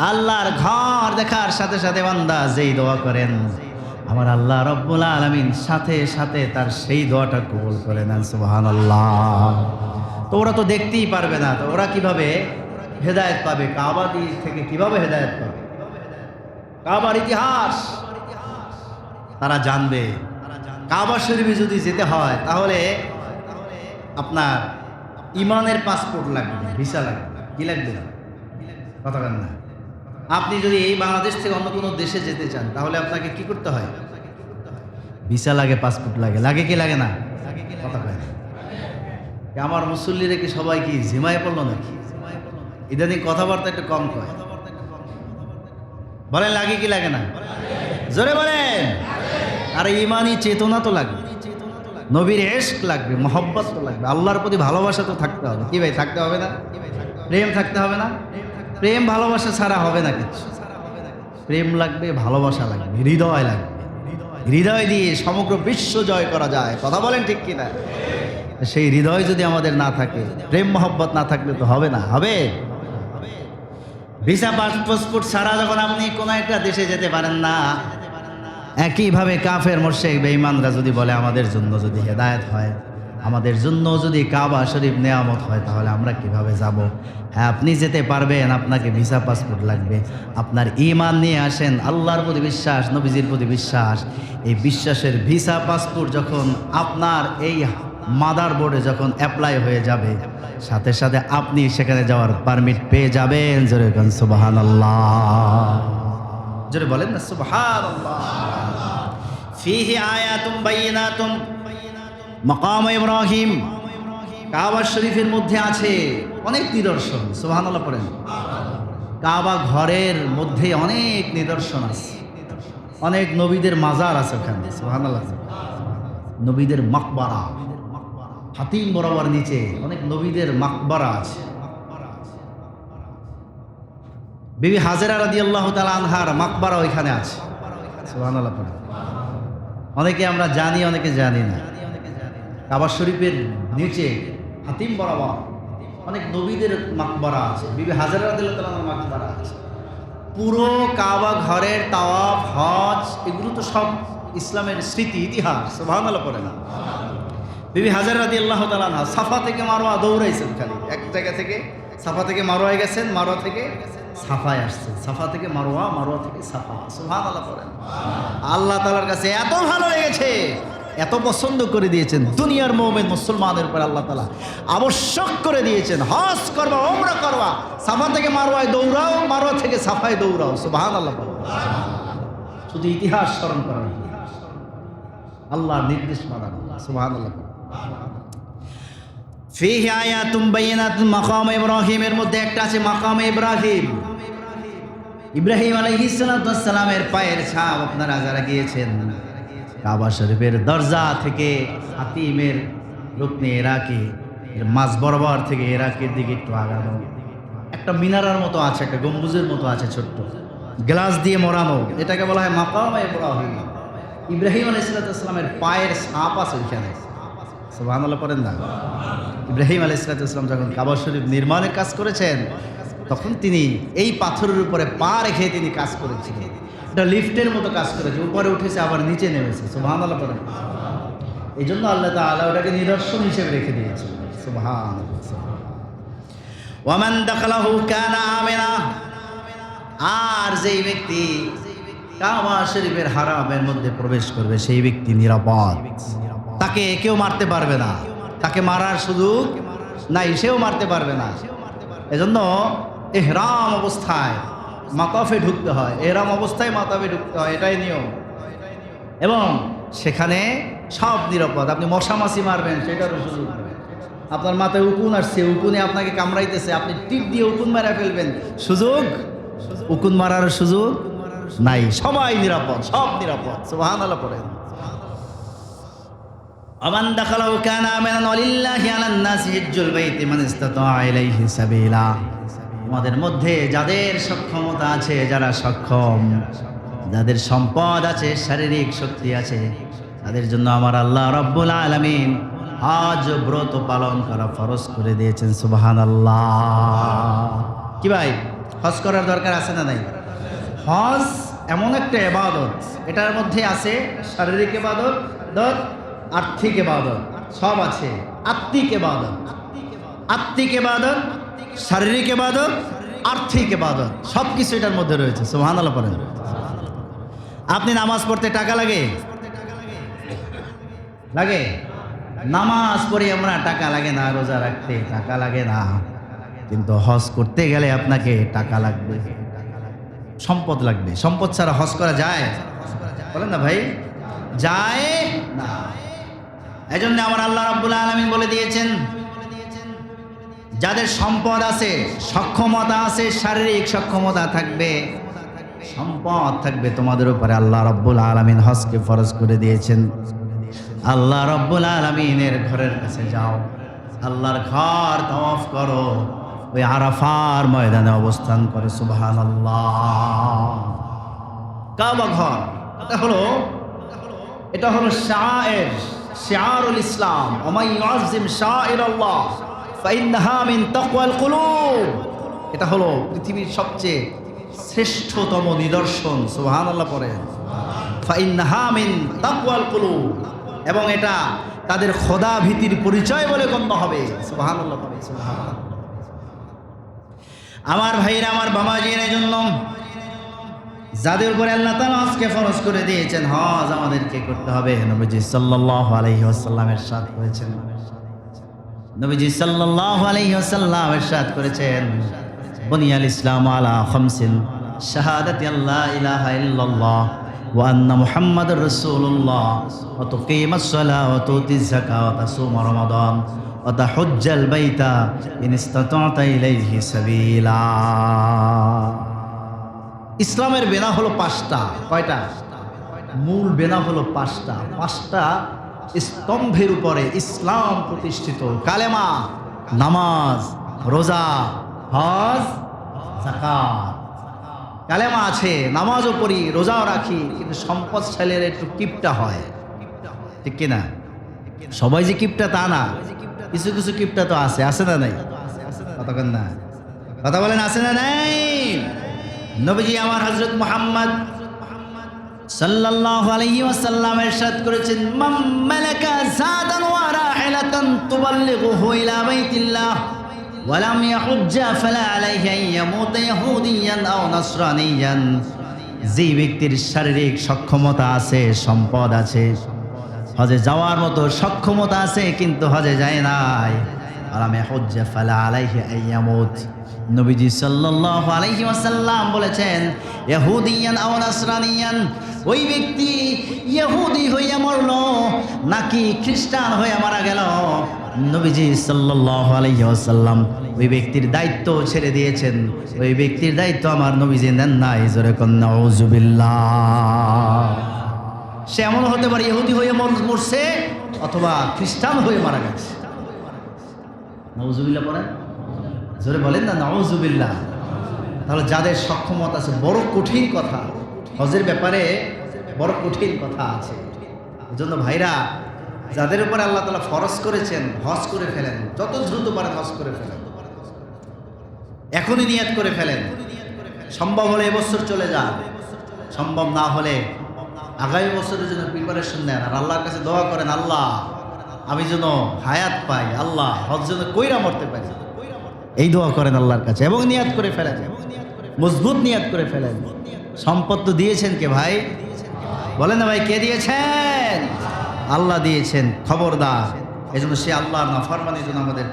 আল্লাহর ঘর দেখার সাথে সাথে বান্দা যেই দোয়া করেন, আমার আল্লাহ রব্বুল আলামিন সাথে সাথে তার সেই দোয়াটা কবুল করে নেন। সুবহানাল্লাহ। তো ওরা তো দেখতেই পারবে না, তো ওরা কিভাবে হেদায়েত পাবে? কাবা থেকে কিভাবে হেদায়েত পাবে? কাবার ইতিহাস তারা জানবে। কাবা শরীফে যদি যেতে হয় তাহলে আপনার ইমানের পাসপোর্ট লাগবে, ভিসা লাগবে। কি লাগবে? কথা বলেন না। আপনি যদি এই বাংলাদেশ থেকে অন্য কোনো দেশে যেতে চান তাহলে আপনাকে কি করতে হয়? ভিসা লাগে, পাসপোর্ট লাগে। লাগে কি লাগে না? কথা কয় না। আমার মুসল্লিরা কি সবাই কি ঝিমায় পড়লো নাকি? ইদানিং কথাবার্তা একটু কম কয়। বলেন লাগে কি লাগে না? জোরে বলেন। আর ইমানি চেতনা তো লাগবে, নবীর ইশক লাগবে, মহব্বত তো লাগবে, আল্লাহর প্রতি ভালোবাসা তো থাকতে হবে। কি ভাই, থাকতে হবে না? প্রেম থাকতে হবে না? প্রেম ভালোবাসা ছাড়া হবে না কিছু। প্রেম লাগবে, ভালোবাসা লাগবে, হৃদয় লাগবে। হৃদয় দিয়ে সমগ্র বিশ্ব জয় করা যায়। কথা বলেন ঠিক কিনা? সেই হৃদয় যদি আমাদের না থাকে, প্রেম মহব্বত না থাকলে তো হবে না। হবে? ভিসা পাসপোর্ট ছাড়া যখন আপনি কোনো একটা দেশে যেতে পারেন না, একইভাবে কাফের মুশরিক বেঈমানরা যদি বলে আমাদের জন্য যদি হেদায়েত হয়, আমাদের জন্য যদি কাবা শরীফ নেয়ামত হয়, তাহলে আমরা কিভাবে যাব? হ্যাঁ, আপনি যেতে পারবেন, আপনাকে ভিসা পাসপোর্ট লাগবে। আপনার ঈমান নিয়ে আসেন, আল্লাহর প্রতি বিশ্বাস, নবীজির প্রতি বিশ্বাস। এই বিশ্বাসের ভিসা পাসপোর্ট যখন আপনার এই মাদার বোর্ডে যখন অ্যাপ্লাই হয়ে যাবে, সাথে সাথে আপনি সেখানে যাওয়ার পারমিট পেয়ে যাবেন। জোরে বলেন সুবহানাল্লাহ। জোরে বলেন না সুবহানাল্লাহ। ফিহি আয়াতুম বাইয়িনাতুম মাকাম ইব্রাহিম। কাবা শরীফের মধ্যে আছে অনেক নিদর্শন। সুবহানাল্লাহ পড়েন। কাবা ঘরের মধ্যে অনেক নিদর্শন আছে, অনেক নবীদের মাজার আছে ওখানে। সুবহানাল্লাহ। নবীদের মাকবারা, হাতিম বরাবর নিচে অনেক নবীদের মাকবারা আছে। বিবি হাজেরা রাদিয়াল্লাহু তাআলা আনহার মাকবারা ওইখানে আছে। সুবহানাল্লাহ পড়েন। অনেকে আমরা জানি, অনেকে জানি না। কাবা শরীফের নিচে হাতিম বরাবর অনেক নবীদের মাকবারা আছে, বিবি হাজেরা রাদিয়াল্লাহু তাআলার মাকবারা আছে। পুরো কাবা ঘরের তাওয়াফ, হজ, এগুলো তো সব ইসলামের স্মৃতি, ইতিহাস। সুবহানাল্লাহ পড়েন। বিবি হাজেরা রাদিয়াল্লাহু তাআলা আনহা সাফা থেকে মারওয়া দৌড়াইছেন, খালি এক জায়গা থেকে সাফা থেকে মারওয়ায় গেছেন, মারওয়া থেকে সাফায় আসছেন, সাফা থেকে মারওয়া, মারওয়া থেকে সাফা। সুবহানাল্লাহ পড়েন। আল্লাহ তাআলার কাছে এত ভালো লেগেছে, এত পছন্দ করে দিয়েছেন, দুনিয়ার মুমিন মুসলমানের উপর আল্লাহ তাআলা আবশ্যক করে দিয়েছেন, হজ করবা, উমরা করবা, সাফা থেকে মারওয়ায় দৌড়াও, মারওয়া থেকে সাফায় দৌড়াও। সুবহানাল্লাহ পড়েন। শুধু ইতিহাস স্মরণ করা, আল্লাহর নির্দেশ মানা। সুবহানাল্লাহ। ফিহি আয়াতুম বাইয়িনাতুম মাকাম ইব্রাহিমের মধ্যে একটা আছে মাকাম ইব্রাহিম। ইব্রাহিম আলাইহিস সালামের পায়ের ছাপ আপনারা যারা গিয়েছেন, কাবা শরীফের দরজা থেকে হাতিমের রুকনে ইরাকি এর মাঝ বরাবর থেকে ইরাকের দিকে একটু আগানো একটা মিনারার মতো আছে, একটা গম্বুজের মতো আছে, ছোট্ট গ্লাস দিয়ে মোড়ানো। এটাকে বলা হয় মাকাম ইব্রাহিম। ইব্রাহিম আলাইহিস সালামের পায়ের ছাপ আছে ওইখানে। সুবহানাল্লাহ পড়েন না। ইব্রাহিম আলাইহিস সালাম যখন কাবা শরীফ নির্মাণের কাজ করেছেন, তখন তিনি এই পাথরের উপরে পা রেখে তিনি কাজ করেছিলেন। এটা লিফটের মতো কাজ করেছে, উপরে উঠেছে আবার নিচে নেমেছে। সুবহানাল্লাহ পড়েন। এই জন্য আল্লাহ তাআলা ওটাকে নিদর্শন হিসেবে রেখে দিয়েছেন। সুবহানাল্লাহ। ওয়ামান দাখালাহু কানা আমিনা। আর যেই ব্যক্তি কাবা শরীফের হারামের মধ্যে প্রবেশ করবে সেই ব্যক্তি নিরাপদ, তাকে কেউ মারতে পারবে না, তাকে মারার সুযোগ নাই, সেও মারতে পারবে না। এজন্য ইহরাম অবস্থায় মাতাফে ঢুকতে হয়, ইহরাম অবস্থায় মাতাফে ঢুকতে হয়, এটাই নিয়ম। এবং সেখানে সব নিরাপদ। আপনি মশা মাছি মারবেন সেটারও সুযোগ নেই। আপনার মাথায় উকুন আসছে, উকুনে আপনাকে কামড়াইতেছে, আপনি টিপ দিয়ে উকুন মারা ফেলবেন, সুযোগ? উকুন মারার সুযোগ নাই। সবাই নিরাপদ, সব নিরাপদ। সুবহানাল্লাহ পড়েন। আমান দাখালাহু কানা আমিনান ওয়ালিল্লাহি আলান নাসি হিজ্জুল বাইতি মান ইসতাতা ইলাইহি সাবিলা। আমাদের মধ্যে যাদের সক্ষমতা আছে, যারা সক্ষম, যাদের সম্পদ আছে, শারীরিক শক্তি আছে, তাদের জন্য আমার আল্লাহ রাব্বুল আলামিন হজ ব্রত পালন করা ফরজ করে দিয়েছেন। সুবহানাল্লাহ। কি ভাই, হজ করার দরকার আছে না নাই? হজ এমন একটা ইবাদত, এটার মধ্যে আছে শারীরিক ইবাদত, আর্থিক ইবাদত, সব আছে। আত্মিক ইবাদত, শারীরিক ইবাদত, আর্থিক ইবাদত, সব কিছু এটার মধ্যে রয়েছে। সুবহানাল্লাহ পড়েন। আপনি নামাজ পড়তে টাকা লাগে? লাগে? নামাজ পড়ে আমরা টাকা লাগে না, রোজা রাখতে টাকা লাগে না, কিন্তু হজ করতে গেলে আপনাকে টাকা লাগবে, সম্পদ লাগবে। সম্পদ ছাড়া হজ করা যায়? বলেন না ভাই, যায় না। এজন্য আমার আল্লাহ রাব্বুল আলামিন বলে দিয়েছেন, যাদের সম্পদ আছে, সক্ষমতা আছে, শারীরিক সক্ষমতা থাকবে, সম্পদ থাকবে, তোমাদের উপরে আল্লাহ রাব্বুল আলামিন হজকে ফরজ করে দিয়েছেন। আল্লাহ রাব্বুল আলামিনের ঘরের কাছে যাও, আল্লাহর ঘর তাওয়াফ করো, ওই আরাফার ময়দানে অবস্থান করে। সুবহানাল্লাহ। কাবা ঘর এটা হলো শিআরুল ইসলাম, ওমাই ইউআযযিম শাআইরাল্লাহ ফাইন্নাহা মিন তাকওয়াল কুলুব। এটা হলো পৃথিবীর সবচেয়ে শ্রেষ্ঠতম নিদর্শন। সুবহানাল্লাহ পড়েন। ফাইন্নাহা মিন তাকওয়াল কুলুব, এবং এটা তাদের খোদা ভীতির পরিচয় বলে গণ্য হবে। সুবহানাল্লাহ পড়েন। সুবহানাল্লাহ। আমার ভাইরা, আমার বাবাজির জন্য যাদের উপরে আল্লাহ তাআলা হজকে ফরজ করে দিয়েছেন, হজ আমাদেরকে করতে হবে। নবীজি সাল্লাল্লাহু আলাইহি ওয়াসাল্লাম ইরশাদ করেছেন, বুনিয়াল ইসলাম আলা খামসিন, শাহাদাতি আল্লা ইলাহা ইল্লাল্লাহ ওয়া আন্না মুহাম্মাদুর রাসূলুল্লাহ, ওয়া তুকিমাস সালাহ ওয়া তুতিজ যাকাত ওয়া তাসুমা রমাদান ওয়া তাহুজ্জাল বাইতা ইন ইসতাতা'তা ইলাইহি সাবিলা। ইসলামের বেনা হলো পাঁচটা। কয়টা? মূল বেনা হলো পাঁচটা। পাঁচটা স্তম্ভের উপরে ইসলাম প্রতিষ্ঠিত: কালেমা, নামাজ, রোজা, হজ, যাকাত। কালেমা আছে, নামাজও পড়ি, রোজাও রাখি, কিন্তু সম্পদ ছেলের একটু কিপটা হয়, ঠিক কিনা? সবাই যে কিপটা তা না, কিছু কিছু কিপটা তো আছে। আছে না নাই? কথা না, কথা বলেন, আছে না নাই? নবীজি আমার হযরত মুহাম্মদ সাল্লাল্লাহু আলাইহি ওয়াসাল্লাম ইরশাদ করেছেন, মান মালাকা যাদান ওয়া রাহিলাতান তুবাল্লিগুহু ইলা বাইতিল্লাহ ওয়া লাম ইয়াহুজ্জা ফালা আলাইহি আন ইয়ামুতা ইহুদিয়ান আও নাসরানিয়ান। যে ব্যক্তির শারীরিক সক্ষমতা আছে, সম্পদ আছে, হজে যাওয়ার মতো সক্ষমতা আছে, কিন্তু হজে যায় নাই, ওয়া লাম ইয়াহুজ্জা ফালা আলাইহি আন ইয়ামুত। নবীজি সাল্লাল্লাহু আলাইহি ওয়াসাল্লাম বলেছেন, ইহুদিয়ান আও নাসরানিয়ান, ওই ব্যক্তি ইহুদি হইয়া মরল নাকি খ্রিস্টান হইয়া মারা গেল, নবীজি সাল্লাল্লাহু আলাইহি ওয়াসাল্লাম ওই ব্যক্তির দায়িত্ব ছেড়ে দিয়েছেন। ওই ব্যক্তির দায়িত্ব আমার নবীজি নেন নাই। জোরে কোন নাউযুবিল্লাহ। সে এমন হতে পারে ইহুদি হয়ে মরছে অথবা খ্রিস্টান হয়ে মারা গেছে। নাউযুবিল্লাহ পড়েন, জোরে বলেন না নাউযুবিল্লাহ। তাহলে যাদের সক্ষমতা আছে, বড় কঠিন কথা হজের ব্যাপারে, বড় কঠিন কথা আছে। এজন্য ভাইরা, যাদের উপরে আল্লাহ তাআলা ফরজ করেছেন, হজ করে ফেলেন, যত দ্রুত পারেন হজ করে ফেলেন, এখনই নিয়ত করে ফেলেন। সম্ভব হলে এবছর চলে যান, সম্ভব না হলে আগামী বছরের জন্য প্রিপারেশন নেন, আর আল্লাহর কাছে দোয়া করেন, আল্লাহ আমি যেন হায়াত পাই, আল্লাহ হজ যেন কইরা মরতে পারি, এই দোয়া করেন আল্লাহর কাছে, এবং নিয়ত করে ফেলেন, মজবুত নিয়ত করে ফেলেন। সম্পদ তো দিয়েছেন কে ভাই? বলেন না ভাই, কে দিয়েছেন? আল্লাহ দিয়েছেন। খবরদার, এই জন্য সে আল্লাহর নাফরমানি যেন আমাদের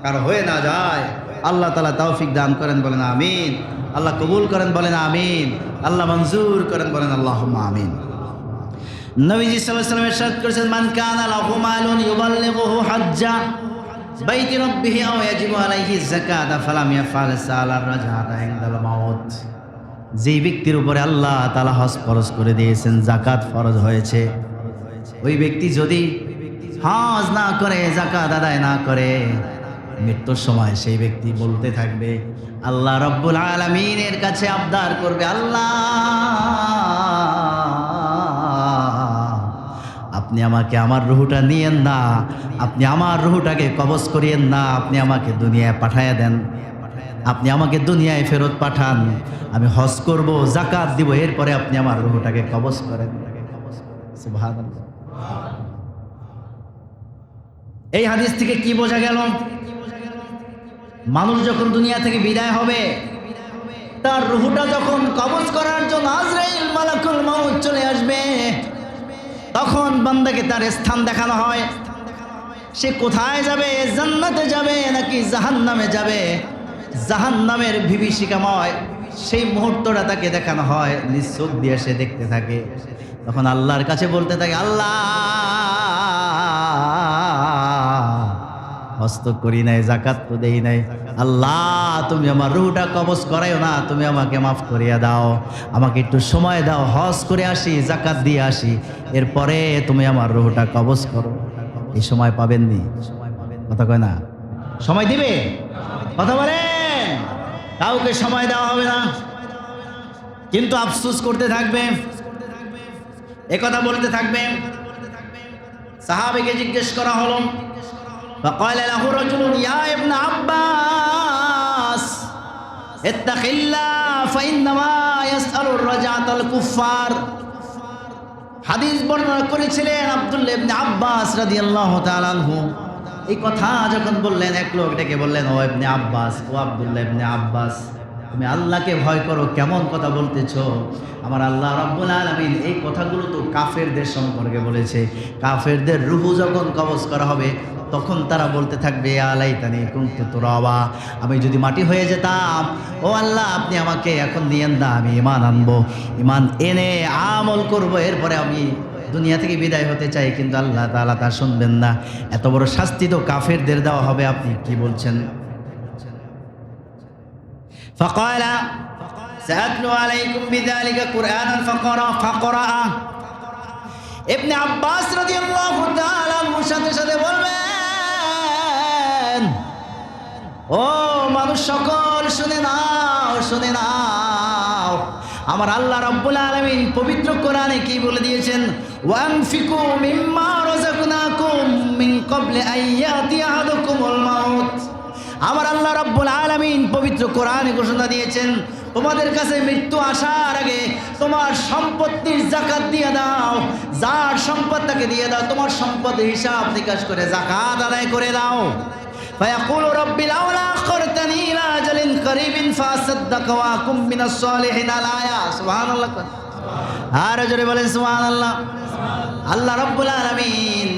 কারো হয়ে না যায়। আল্লাহ তাআলা তৌফিক দান করেন, বলেন আমিন। আল্লাহ কবুল করেন, বলেন আমিন। আল্লাহ মঞ্জুর করেন, বলেন আল্লাহুম্মা আমিন। নবীজি সাল্লাল্লাহু আলাইহি ওয়াসাল্লাম ইরশাদ করেছেন, মান কানা লাহু মালুন ইউবাল্লিগুহু হাজ্জা বাইতি রাব্বিহি আও ইয়াজিবু আলাইহি যাকাতা ফালাম ইয়াফআল সালার রাজাতা ইনদাল মাউত। যে ব্যক্তির উপরে আল্লাহ তাআলা হজ ফরজ করে দিয়েছেন, যাকাত ফরজ হয়েছে, ওই ব্যক্তি যদি হজ না করে, যাকাত আদায় না করে, মৃত্যুর সময় সেই ব্যক্তি বলতে থাকবে, আল্লাহ রব্বুল আলামিনের কাছে আবদার করবে, আল্লাহ আপনি আমাকে আমার রুহটা নিয়েন না, আপনি আমার রুহটাকে কবজ করিয়েন না, আপনি আমাকে দুনিয়ায় পাঠাইয়া দেন। আপনি আমাকে দুনিয়ায় ফেরত পাঠান, আমি হজ করব, যাকাত দিব, এরপরে আপনি আমার রূহটাকে কবজ করেন। সুবহানাল্লাহ। এই হাদিস থেকে কি বোঝা গেল? মানুষ যখন দুনিয়া থেকে বিদায় হবে, তার রূহটা যখন কবজ করার জন্য আজরাইল মালাকুল মউত চলে আসবে, তখন বান্দাকে তার স্থান দেখানো হয়। সে কোথায় যাবে? জান্নাতে যাবে নাকি জাহান্নামে যাবে? জাহান্নামের বিভীষিকাময় সেই মুহূর্তটা তাকে দেখানো হয়। নিজ চোখ দিয়ে সে দেখতে থাকে। তখন আল্লাহর কাছে বলতে থাকে, আল্লাহ, হস্ত করি নাই, যাকাত তো দেই নাই, আল্লাহ তুমি আমার রূহটা কবজ করাইও না, তুমি আমাকে মাফ করিয়া দাও, আমাকে একটু সময় দাও, হজ করে আসি, যাকাত দিয়ে আসি, এরপরে তুমি আমার রূহটা কবজ করো। এই সময় পাবেননি। কথা কয় না? সময় দিবে? কথা বলেন। কাউকে সময় দেওয়া হবে না, কিন্তু আফসোস করতে থাকবে, একথা বলতে থাকবে। সাহাবীকে জিজ্ঞেস করা হলো, فقال له رجل يا ابن عباس اتق الله فإنما يسأل الرجعة الكفار। হাদিস বর্ণনা করেছিলেন আব্দুল্লাহ ইবনে আব্বাস রাদিয়াল্লাহু তাআলা আনহু। এই কথা যখন বললেন, এক লোক ডেকে বললেন, ও ইবনে আব্বাস, ও আব্দুল্লাহ ইবনে আব্বাস, তুমি আল্লাহকে ভয় করো, কেমন কথা বলতেছো? আমার আল্লাহ রাব্বুল আলামিন এই কথাগুলো তো কাফেরদের সম্পর্কে বলেছে। কাফেরদের রূহ যখন কবজ করা হবে, তখন তারা বলতে থাকবে, আলাইতানি কুনতু তুরাবা, আমি যদি মাটি হয়ে যেতাম, ও আল্লাহ আপনি আমাকে এখন নিয়েন না, আমি ঈমান আনবো, ঈমান এনে আমল করব, এরপরে আমি দুনিয়া থেকে বিদায় হতে চাই। কিন্তু আল্লাহ তাআলা তা শুনবেন না। এত বড় শাস্তি তো কাফেরদের দেওয়া হবে, আপনি কি বলছেন? فقال سأتلو عليكم بذلك قرآنا فقرأ। ইবনে আব্বাস রাদিয়াল্লাহু তাআলা আনহুর সাথে সাথে বলবেন, ও মানুষ সকল শুনে নাও, শুনে নাও, আমার আল্লাহ রাব্বুল আলামিন পবিত্র কোরআনে কি বলে দিয়েছেন? ওয়ানফিকু মিম্মা রাযাকনাকুম মিন ক্বাবলি আইয়াতি আহাদুকুমুল মাউত। আমার আল্লাহ রাব্বুল আলামিন পবিত্র কোরআনে ঘোষণা দিয়েছেন, তোমাদের কাছে মৃত্যু আসার আগে তোমার সম্পত্তির যাকাত দিয়ে দাও, যার সম্পদ তাকে দিয়ে দাও, তোমার সম্পদের হিসাব নিকাশ করে যাকাত আদায় করে দাও। ফায়াকুলু রাব্বি লাউলা আখরতানি ইলা আজালিন করিবিন ফাসাদদাক ওয়া আকুম মিনাস সালিহিন। আলায়া সুবহানাল্লাহ। আর জোরে বলেন সুবহানাল্লাহ। আল্লাহ রাব্বুল আলামিন,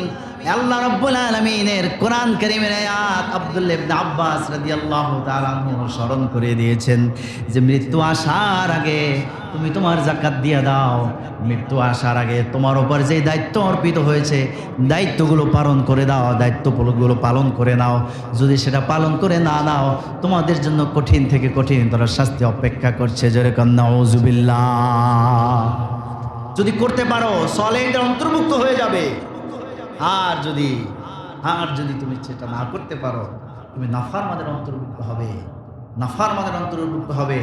আল্লাহ রাব্বুল আলামিনের কোরআন কারীমের আয়াত আব্দুল্লাহ ইবনে আব্বাস রাদিয়াল্লাহু তাআলা আনহু স্মরণ করে দিয়েছেন যে মৃত্যু আসার আগে তুমি তোমার যাকাত দিয়ে দাও। মৃত্যু আসার আগে তোমার উপর যে দায়িত্ব অর্পিত হয়েছে, দায়িত্বগুলো পালন করে দাও, দায়িত্বগুলো পালন করে নাও। যদি সেটা পালন করে না নাও, তোমাদের জন্য কঠিন থেকে কঠিনতর শাস্তি অপেক্ষা করছে। জোরে কান নাউযুবিল্লাহ। যদি করতে পারো সলেহদের অন্তর্ভুক্ত হয়ে যাবে। আর যদি তুমি সেটা না করতে পারো, তুমি নাফরমানের অন্তর্ভুক্ত হবে, নাফরমানের অন্তর্ভুক্ত হবে।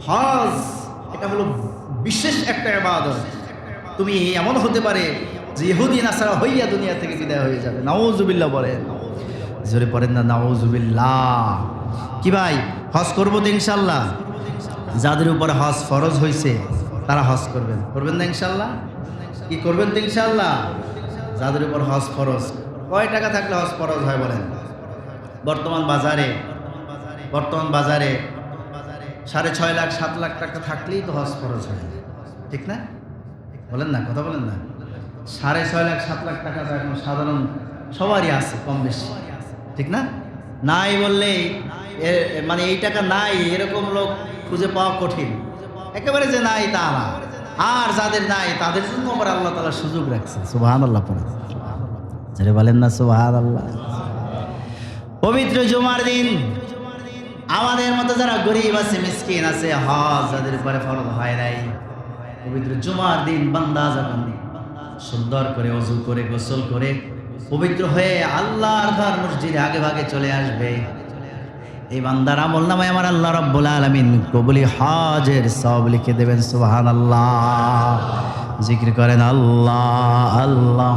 হজ এটা হলো বিশেষ একটা ইবাদত। তুমি এমন হতে পারে যে ইহুদি নাসারা হইয়া দুনিয়া থেকে বিদায় হয়ে যাবে। নাউযুবিল্লাহ বলেন, জোরে পড়েন না নাউযুবিল্লাহ। কি ভাই, হজ করবো তো ইনশাল্লাহ? যাদের উপর হজ ফরজ হয়েছে তারা হজ করবেন না ইনশাল্লাহ? কি করবেন তো ইনশাল্লাহ? যাদের উপর হজ ফরজ। কয় টাকা থাকলে হজ ফরজ হয় বলেন? বর্তমান বাজারে 6.5 লাখ 7 লাখ টাকা থাকলেই তো হজ ফরজ হয়, ঠিক না? বলেন না, কথা বলেন না। 6.5 লাখ 7 লাখ টাকা তো এখন সাধারণ সবারই আছে কম বেশি, ঠিক না? নাই বললেই মানে এই টাকা নাই এরকম লোক খুঁজে পাওয়া কঠিন। একেবারে যে নাই তা না। আর যাদের নাই তাদের জন্য আবার আল্লাহ তাআলা সুযোগ রাখছে। সুবহানাল্লাহ পড়ে যারা বলেন না সুবহানাল্লাহ। পবিত্র জুমার দিন আমাদের মতো যারা গরিব আছে, মিসকিন আছে, হজ যাদের উপরে ফরজ হয় নাই, পবিত্র জুমার দিন বান্দা যখন সুন্দর করে ওযু করে গোসল করে পবিত্র হয়ে আল্লাহর ঘর মসজিদে আগে ভাগে চলে আসবে, এই বান্দার আমল নামায় আমার আল্লাহ রাব্বুল আলামিন কবুলি হজের সওয়াব লিখে দেবেন। সুবহানাল্লাহ। জিকির করেন আল্লাহ আল্লাহ।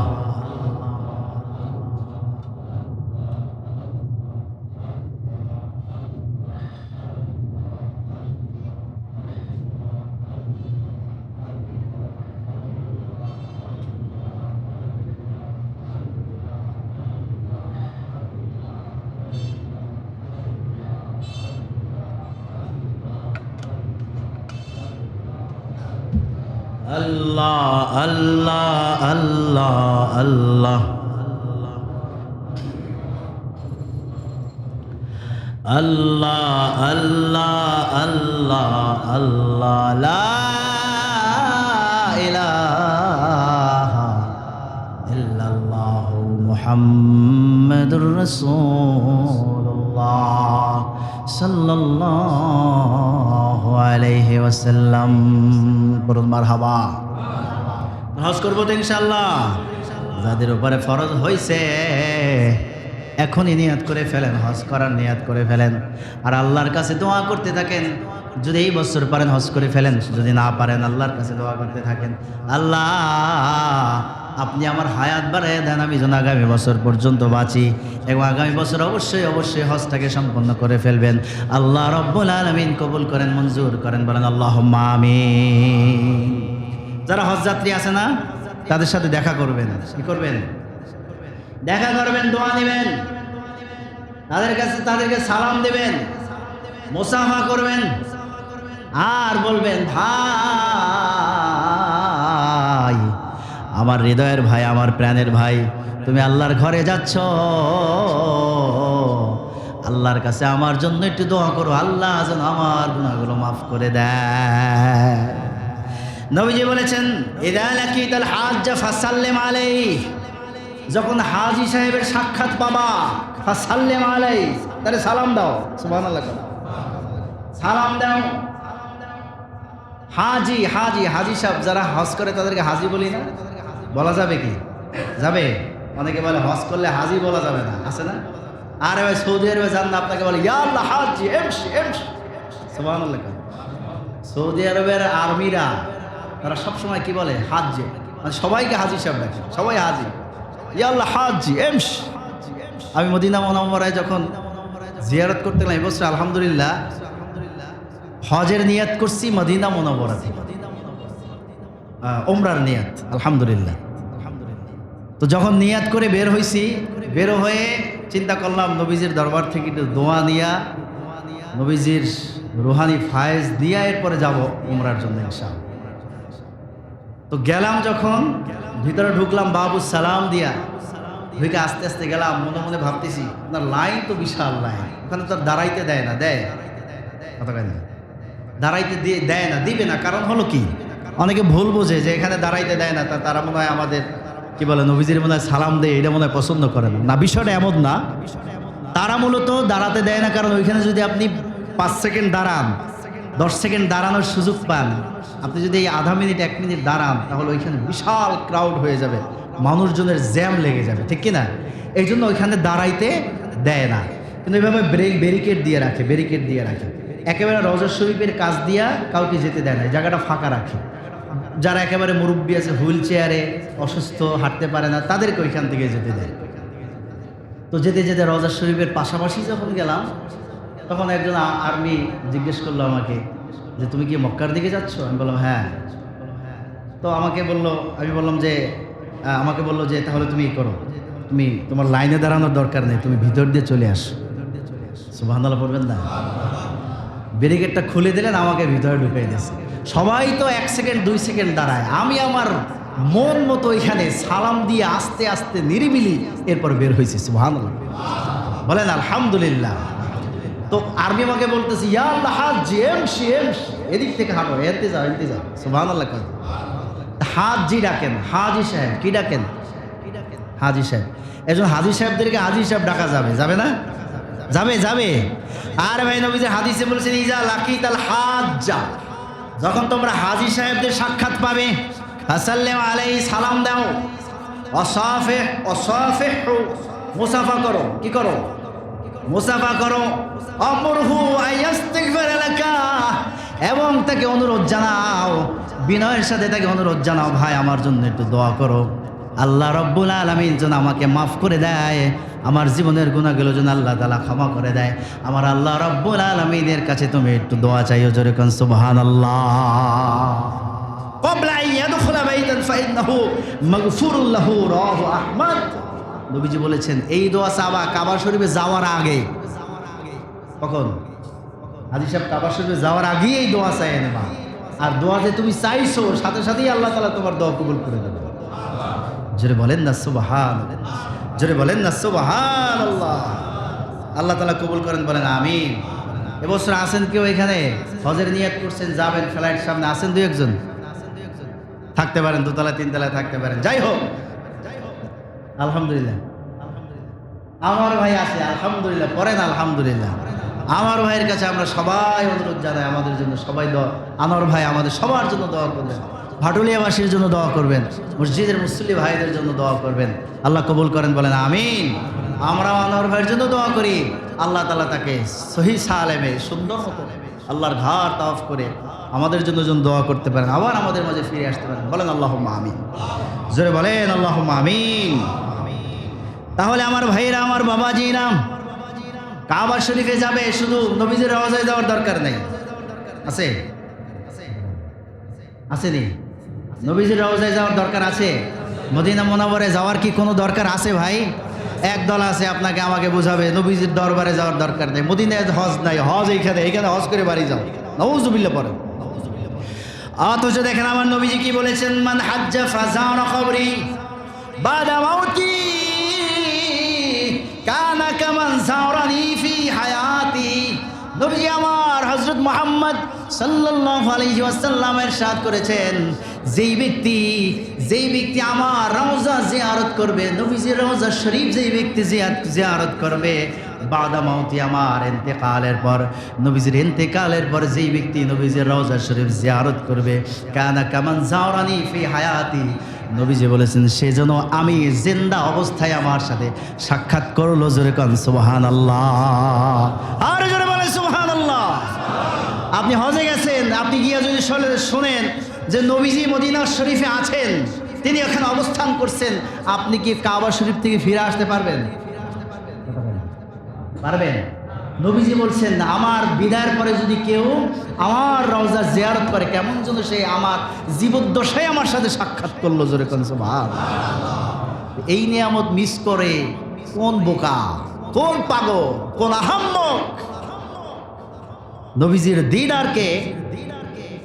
আল্লাহ আল্লাহ আল্লাহ আল্লাহ আল্লাহ আল্লাহ আল্লাহ আল্লাহ লা ইলাহা ইল্লাল্লাহু মুহাম্মাদুর রাসূলুল্লাহ সাল্লাল্লাহু আলাইহি ওয়াসাল্লাম। বলুন মারহাবা। হজ করব তো ইনশাআল্লাহ। যাদের উপরে ফরজ হয়েছে এখনই নিয়াত করে ফেলেন, হজ করার নিয়াত করে ফেলেন, আর আল্লাহর কাছে দোয়া করতে থাকেন। যদি এই বছর পারেন হজ করে ফেলেন, যদি না পারেন আল্লাহর কাছে দোয়া করতে থাকেন, আল্লাহ আপনি আমার হায়াত বাড়ায় দেন, আমি যেন আগামী বছর পর্যন্ত বাঁচি এবং আগামী বছর অবশ্যই অবশ্যই হজটাকে সম্পন্ন করে ফেলবেন। আল্লাহ রব্বুল আলামিন কবুল করেন, মঞ্জুর করেন, বলেন আল্লাহুম্মা আমিন। যারা হজ যাত্রী আছে না, তাদের সাথে দেখা করবেন। কি করবেন? দেখা করবেন, দোয়া নেবেন, তাদেরকে সালাম দেবেন, মুসাফা করবেন, আর বলবেন ভাই, আমার হৃদয়ের ভাই, আমার প্রাণের ভাই, তুমি আল্লাহর ঘরে যাচ্ছ, আল্লাহর কাছে আমার জন্য একটু দোয়া করো, আল্লাহ যেন আমার গুনাহগুলো মাফ করে দেয়। নবীজি বলেছেন, ইযা লাকিতাল হাজ্জা ফাসাল্লিম আলাইহি, যখন হাজী সাহেবের সাক্ষাৎ পাবা, ফাসাল্লিম আলাইহি, তারে সালাম দাও। সুবহানাল্লাহ, সালাম দাও। হাজি হাজি হাজি সাহেব যারা হজ করে তাদেরকে হাজি বলি না? বলা যাবে কি? যাবে? অনেকে বলে হজ করলে হাজি বলা যাবে না, আছে না? আরে ভাই সৌদি আরবে যান না, আপনাকে বলে ইয়া আল্লাহ হাজি এমশি এমশি। সুবহানাল্লাহ। সৌদি আরবের আর্মিরা তারা সবসময় কি বলে? হাজি, মানে সবাইকে হাজি সাহেব ডাকে, সবাই হাজি, ইয়া আল্লাহ হাজি এমশি। আমি মদিনা মুনাওয়ারায় যখন জিয়ারত করতে গেলাম এবছর, আলহামদুলিল্লাহ হজের নিয়াত করছি মদিনা মুনাওয়ারা থেকে, উমরার নিয়াত, আলহামদুলিল্লাহ। তো যখন নিয়াত করে বের হয়েছি, বের হয়ে চিন্তা করলাম নবীজির দরবার থেকে একটু দোয়া নিয়া, নবীজির রুহানি ফায়েজ দিয়া এরপরে যাব উমরার জন্য ইনশাআল্লাহ। তো গেলাম, যখন ভিতরে ঢুকলাম বাবু সালাম দিয়া, ঢুকে আস্তে আস্তে গেলাম, মনে মনে ভাবতেছি আপনার লাইন তো বিশাল লাইন, ওখানে তো দাঁড়াইতে দেয় না, দেয় কতখানি দাঁড়াইতে দেয় না, দিবে না, কারণ হলো কি? অনেকে ভুল বোঝে যে এখানে দাঁড়াইতে দেয় না, তারা মনে হয় আমাদের কি বলে নবীজির মনে হয় সালাম দেয়, এটা মনে হয় পছন্দ করে না। বিষয়টা এমন না, তারা মূলত দাঁড়াতে দেয় না কারণ ওইখানে যদি আপনি 5 সেকেন্ড দাঁড়ান, 10 সেকেন্ড দাঁড়ানোর সুযোগ পান, আপনি যদি এই আধা মিনিট 1 মিনিট দাঁড়ান, তাহলে ওইখানে বিশাল ক্রাউড হয়ে যাবে, মানুষজনের জ্যাম লেগে যাবে, ঠিক কিনা? এই জন্য ওইখানে দাঁড়াইতে দেয় না। কিন্তু এইভাবে ব্যারিকেড দিয়ে রাখে, ব্যারিকেড দিয়ে রাখে, একেবারে রওজা শরীফের কাছ দিয়া কাউকে যেতে দেয় না, জায়গাটা ফাঁকা রাখে। যারা একেবারে মুরব্বী আছে, হুইল চেয়ারে, অসুস্থ, হাঁটতে পারে না, তাদেরকে ওইখান থেকে যেতে দেয়। তো যেতে যেতে রওজা শরীফের পাশাপাশি যখন গেলাম, তখন একজন আর্মি জিজ্ঞেস করলো আমাকে যে তুমি কি মক্কার দিকে যাচ্ছ? আমি বললাম হ্যাঁ। তো আমি বললাম যে আমাকে বললো যে তাহলে তুমি করো, তুমি তোমার লাইনে দাঁড়ানোর দরকার নেই, তুমি ভিতর দিয়ে চলে আসো। সুবহানাল্লাহ পড়বেন না? ব্যারিকেডটা খুলে দিলেন, আমাকে ভিতরে ঢুকিয়ে দিয়েছে। সবাই তো 1 সেকেন্ড 2 সেকেন্ড দাঁড়ায়, আমি আমার মন মতো এখানে সালাম দিয়ে আস্তে আস্তে নিরিবিলি এরপর বের হয়েছি। সুবহানাল্লাহ বলেন আলহামদুলিল্লাহ। তো আরবি আমাকে বলতেছি ইয়া আল্লাহ হাজি এমশি এমশি, এদিক থেকে হাঁটো, এনতে যাও এনতে যাও। সুবহানাল্লাহ। হাজি ডাকেন, হাজি সাহেব কি ডাকেন? হাজি সাহেব। একজন হাজি সাহেবদেরকে হাজি সাহেব ডাকা যাবে, যাবে না? যাবে যাবে। আর ভাই নবীজি হাদিসে বলেছেন ইজা লাকিতাল হাজ্জা, যখন তোমরা হাজি সাহেবদের সাক্ষাৎ পাবে, ফাসাল্লিম আলাইহি, সালাম দাও, ওয়াসাফিহু, মুসাফা করো। কি করো? মুসাফা করো। আমরহু আয়াস্তাগফির লাকা, এবং তাকে অনুরোধ জানাও, বিনয়ের সাথে তাকে অনুরোধ জানাও, ভাই আমার জন্য একটু দোয়া করো, আল্লাহ রব্বুল আলামিন যেন আমাকে মাফ করে দেয়, আমার জীবনের গুনাহগুলো যেন আল্লাহ তাআলা ক্ষমা করে দেয়। আমার আল্লাহ রব্বুল আলামিনের কাছে তুমি একটু দোয়া চাইও, জোরে কোন সুবহানাল্লাহ। ক্বাবলা আন ইয়াদখুলা বাইতান ফাইন্নাহু মাগফুরুল লাহু, রাওয়াহু আহমদ। নবীজি বলেছেন এই দোয়া চাওয়া কাবা শরীফে যাওয়ার আগে। কখন? হাজি সাহেব কাবা শরীফে যাওয়ার আগেই এই দোয়া চাই নেবা আর দোয়া যে তুমি চাইছো সাথে সাথেই আল্লাহ তাআলা তোমার দোয়া কবুল করে দেবে। জোরে বলেন না সুবহানাল্লাহ, জোরে বলেন না সুবহানাল্লাহ। আল্লাহ তাআলা কবুল করেন, বলেন আমিন। এবছর আছেন কেউ এখানে হজের নিয়ত করছেন, যাবেন, ফ্লাইট সামনে আছেন দুই একজন? থাকতে পারেন, দোতলায় তিনতলায় থাকতে পারেন। যাই হোক, আলহামদুলিল্লাহ আমার ভাই আছে, আলহামদুলিল্লাহ পড়েন আলহামদুলিল্লাহ। আমার ভাইয়ের কাছে আমরা সবাই অনুরোধ জানাই, আমাদের জন্য সবাই দোয়া, আনোয়ার ভাই আমাদের সবার জন্য দোয়া করবেন, ভাটুলিয়াবাসীর জন্য দোয়া করবেন, মসজিদের মুসল্লি ভাইদের জন্য দোয়া করবেন। আল্লাহ কবুল করেন, বলেন আমিন। আমরাও আনোয়ার ভাইয়ের জন্য দোয়া করি, আল্লাহ তাআলা তাকে সহি সালেমে সুন্দর মতো আল্লাহর ঘর তাওয়াফ করে আমাদের জন্য যেন দোয়া করতে পারেন, আবার আমাদের মাঝে ফিরে আসতে পারেন। বলেন আল্লাহুম্মা আমিন, জোরে বলেন আল্লাহুম্মা আমিন। তাহলে আমার ভাইরা, আমার বাবাজিরা, কাবা শরীফে যাবে, শুধু নবীজির রওজায় যাওয়ার দরকার নেই। আছে আসেনি? নবীজির রওজায় যাওয়ার দরকার আছে? মদিনা মুনাওয়ারায় যাওয়ার কি কোনো দরকার আছে ভাই? একদল আছে আপনাকে আমাকে বোঝাবে নবীজির দরবারে যাওয়ার দরকার নেই, মদিনায় হজ নাই, হজ এইখানে হজ করে বাড়ি যাও। নাউযুবিল্লাহ পড়েন। অথচ দেখেন আমার নবীজি কি বলেছেন, মান হাজ্জা ফাযারা কবরি বাদা মাউতি কানা কামান যারানি ফি হায়াতি। নবীজি আমার হযরত মুহাম্মদ সাল্লাল্লাহু আলাইহি ওয়াসাল্লাম ইরশাদ করেছেন, যেই ব্যক্তি আমার রওজা জিয়ারত করবে, নবীজির রওজা শরীফ যেই ব্যক্তি জিয়ারত করবে, বাদা মাউতি আমার ইন্তেকালের পর, নবীজির ইন্তেকালের পর যেই ব্যক্তি নবীজির রওজা শরীফ জিয়ারত করবে, কানা কামান যারানি ফি হায়াতি, নবীজি বলেছেন সে যেন আমি জিন্দা অবস্থায় আমার সাথে সাক্ষাৎ করলো। জোরে কোন সুবহানাল্লাহ, আর জোরে বলেন সুবহানাল্লাহ। আপনি হজে গেছেন, আপনি গিয়ে যদি শোনেন যে নবীজি মদিনা শরীফে আছেন, তিনি ওখানে অবস্থান করছেন, আপনি কি কাবা শরীফ থেকে ফিরে আসতে পারবেন? পারবেন? নবীজি বলছেন আমার বিদায়ের পরে যদি কেউ আমার রওজা জিয়ারত করে, কেমন যেন সে আমার জীবদ্দশায় আমার সাথে সাক্ষাৎ করলো। জোরে কোন সুবহানাল্লাহ। এই নিয়ামত মিস করে কোন বোকা, কোন পাগল, কোন আহাম্মক নবীজির দিদারকে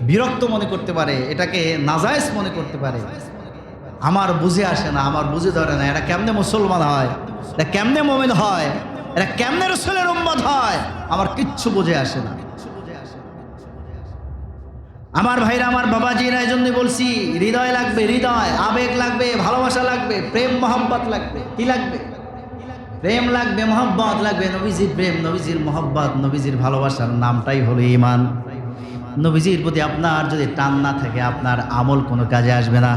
বিরক্ত মনে করতে পারে, এটাকে নাজায়েজ মনে করতে পারে। আমার বুঝে আসে না, আমার বুঝে ধরে না, এটা কেমনে মুসলমান হয়, এটা কেমনে মুমিন হয়, এটা কেমনে রাসূলের উম্মত হয়, আমার কিচ্ছু বুঝে আসে না। আমার ভাইরা, আমার বাবাজিরা, এই জন্যই বলছি হৃদয় লাগবে, হৃদয়, আবেগ লাগবে, ভালোবাসা লাগবে, প্রেম মহব্বত লাগবে। কি লাগবে? প্রেম লাগবে, মহব্বত লাগবে। নবীজির প্রেম, নবীজির মহব্বত, নবীজির ভালোবাসার নামটাই হলো ঈমান। নবীজির প্রতি আপনার যদি টান না থাকে, আপনার আমল কোনো কাজে আসবে না।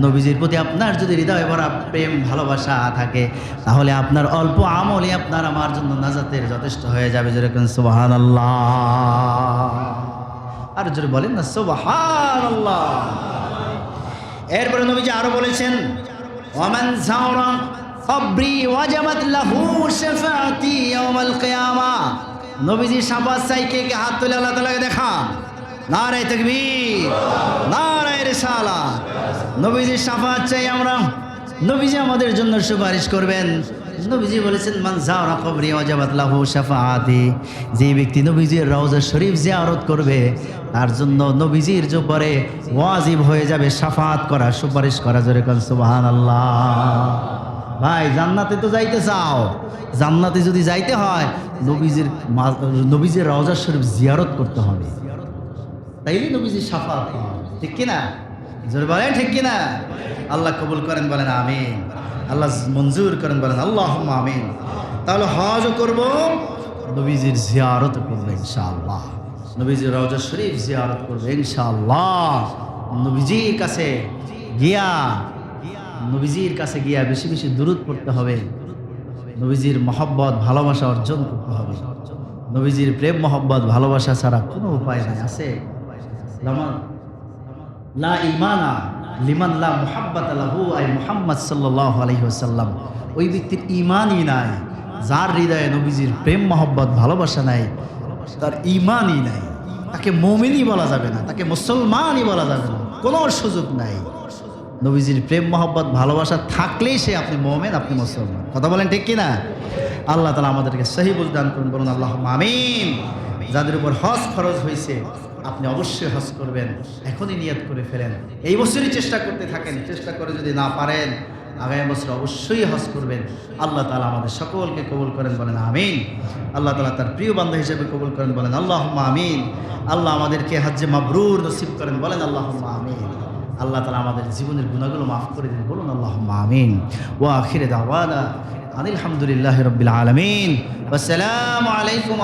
নবীজির প্রতি আপনার যদি হৃদয় ভরা প্রেম ভালোবাসা থাকে, তাহলে আপনার অল্প আমলই আপনার আমার জন্য নাজাতের যথেষ্ট হয়ে যাবে। যেরকম সুবহানাল্লাহ, আর জোরে বলেন না সুবহানাল্লাহ। এরপরে নবীজি আরো বলেছেন, ওয়ামান যাওরা কবরি ওয়াজাবাত লাহু শাফাআতি ইয়াউমাল কিয়ামাহ। নবীজি শাফাত চাই, কে হাত তুলে আল্লাহ তাআলাকে দেখা। নারে তাকবীর, নারে রিসালাত। নবীজি শাফাত চাই আমরা, নবীজি আমাদের জন্য সুপারিশ করবেন। নবীজি বলেছেন মান যাওরা কবরি ওয়াজাবাত লাহু শাফাআতি, যে ব্যক্তি নবীজির রওজা শরীফ জিয়ারত করবে, তার জন্য নবীজির উপরে ওয়াজিব হয়ে যাবে শাফাত করা, সুপারিশ করা। জোরে কোন সুবহানাল্লাহ। ভাই জান্নাতে তো যাইতে চাও, জান্নাতে যদি যাইতে হয় নবীজির রওজা শরীফ জিয়ারত করতে হবে, তাইলে নবীজির শাফাত পাওয়া যাবে। ঠিক কিনা? জোরে বলেন ঠিক কিনা? আল্লাহ কবুল করেন, বলেন আমিন। আল্লাহ মঞ্জুর করেন, বলেন আল্লাহুম্মা আমিন। তাহলে হজও করব, নবীজির জিয়ারত করবো ইনশাআল্লাহ, নবীজির রওজা শরীফ জিয়ারত করবো ইনশাআল্লাহ। নবীজির কাছে গিয়া বেশি বেশি দুরূদ পড়তে হবে, নবীজির মহব্বত ভালোবাসা অর্জন করতে হবে। নবীজির প্রেম মহব্বত ভালোবাসা ছাড়া কোনো উপায় নাই। আছে লা ঈমানা লিমান লা মুহাব্বাতা লাহু, আই মুহাম্মদ সাল্লাল্লাহু আলাইহি ওয়াসাল্লাম। ওই ব্যক্তির ঈমানই নাই, যার হৃদয়ে নবীজির প্রেম মহব্বত ভালোবাসা নাই, তার ঈমানই নাই। তাকে মুমিনই বলা যাবে না, তাকে মুসলমানই বলা যাবে না, কোনো সুযোগ নাই। নবীজির প্রেম মহব্বত ভালোবাসা থাকলেই সে আপনি মুমিন, আপনি মুসলমান। কথা বলেন ঠিক কিনা? আল্লাহ তাআলা আমাদেরকে সহি বুঝ দান করুন, বলুন আল্লাহুম্মা আমিন। যাদের উপর হজ ফরজ হয়েছে আপনি অবশ্যই হজ করবেন। এখনই নিয়ত করে ফেলেন, এই বছরই চেষ্টা করতে থাকেন। চেষ্টা করে যদি না পারেন, আগামী বছর অবশ্যই হজ করবেন। আল্লাহ তাআলা আমাদের সকলকে কবুল করেন, বলেন আমিন। আল্লাহ তাআলা তার প্রিয় বান্দা হিসেবে কবুল করেন, বলেন আল্লাহুম্মা আমিন। আল্লাহ আমাদেরকে হজ্জে মাবরুর নসিব করেন, বলেন আল্লাহুম্মা আমিন। আল্লাহ তাআলা আমাদের জীবনের গুনাহগুলো মাফ করে দিন, বলুন আল্লাহুম্মা আমিন। ওয়া আখিরু দাওয়ানা আনিল হামদুলিল্লাহি রাব্বিল আলামিন। ওয়াসসালামু আলাইকুম।